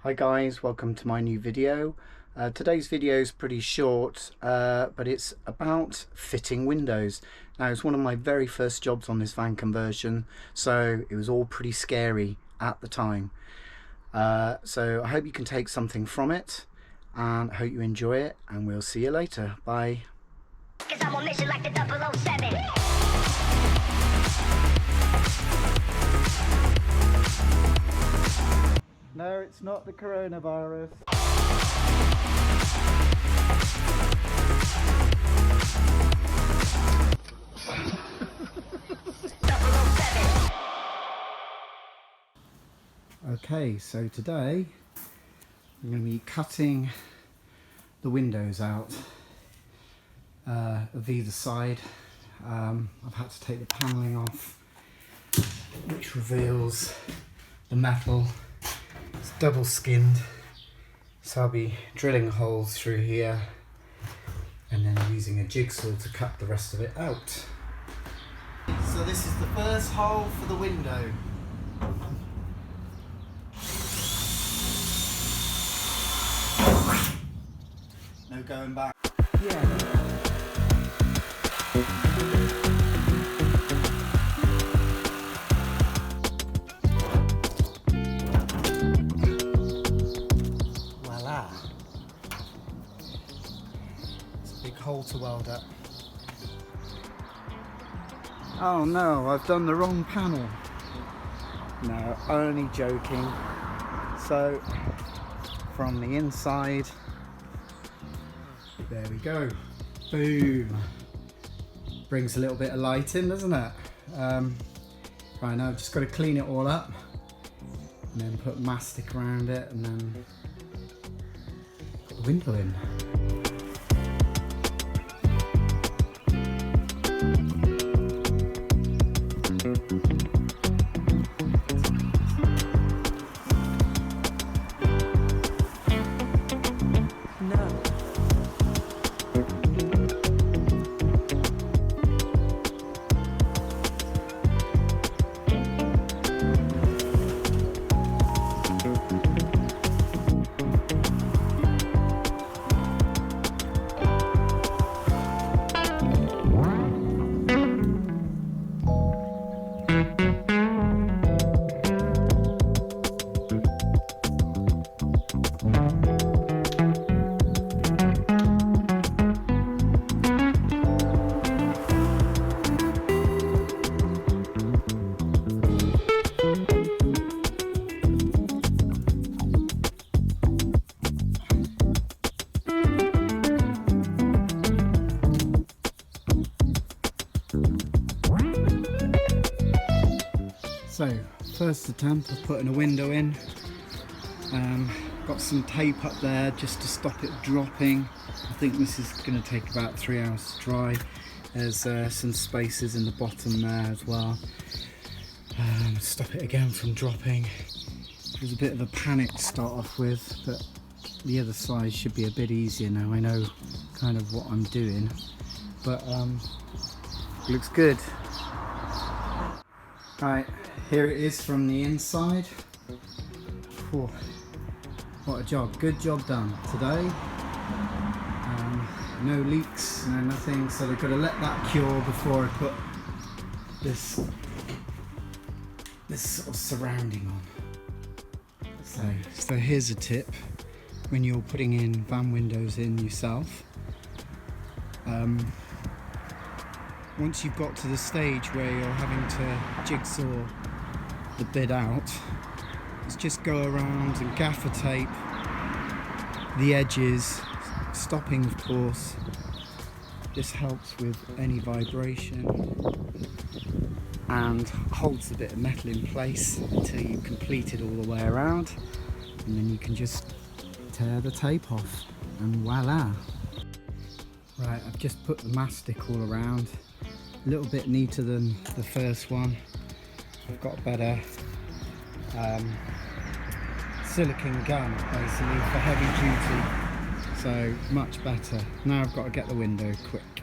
Hi guys, welcome to my new video. Today's video is pretty short, but it's about fitting windows. Now, it's one of my very first jobs on this van conversion, so it was all pretty scary at the time. So I hope you can take something from it, and I hope you enjoy it, and we'll see you later. Bye. 'Cause I'm on mission like the 007. No, it's not the coronavirus. Okay, so today I'm going to be cutting the windows out of either side. I've had to take the panelling off, which reveals the metal. It's double skinned, so I'll be drilling holes through here and then using a jigsaw to cut the rest of it out. So this is the first hole for the window. No going back. Yeah. Hole to weld up. Oh no, I've done the wrong panel. No, only joking. So from the inside, there we go. Boom. Brings a little bit of light in, doesn't it? Right, now I've just got to clean it all up and then put mastic around it and then put the window in. So, first attempt of putting a window in. Got some tape up there just to stop it dropping. I think this is going to take about 3 hours to dry. There's some spaces in the bottom there as well. Stop it again from dropping. It was a bit of a panic to start off with, but the other side should be a bit easier now. I know kind of what I'm doing, but it looks good. Right, here it is from the inside. Whew, what a job, good job done today. No leaks, no nothing, so they've got to let that cure before I put this sort of surrounding on. So here's a tip when you're putting in van windows in yourself. Once you've got to the stage where you're having to jigsaw the bit out, let's just go around and gaffer tape the edges, stopping of course. This helps with any vibration and holds the bit of metal in place until you've completed all the way around, and then you can just tear the tape off and voila. Right, I've just put the mastic all around. A little bit neater than the first one. I've got a better silicone gun basically for heavy duty, so much better. Now I've got to get the window quick.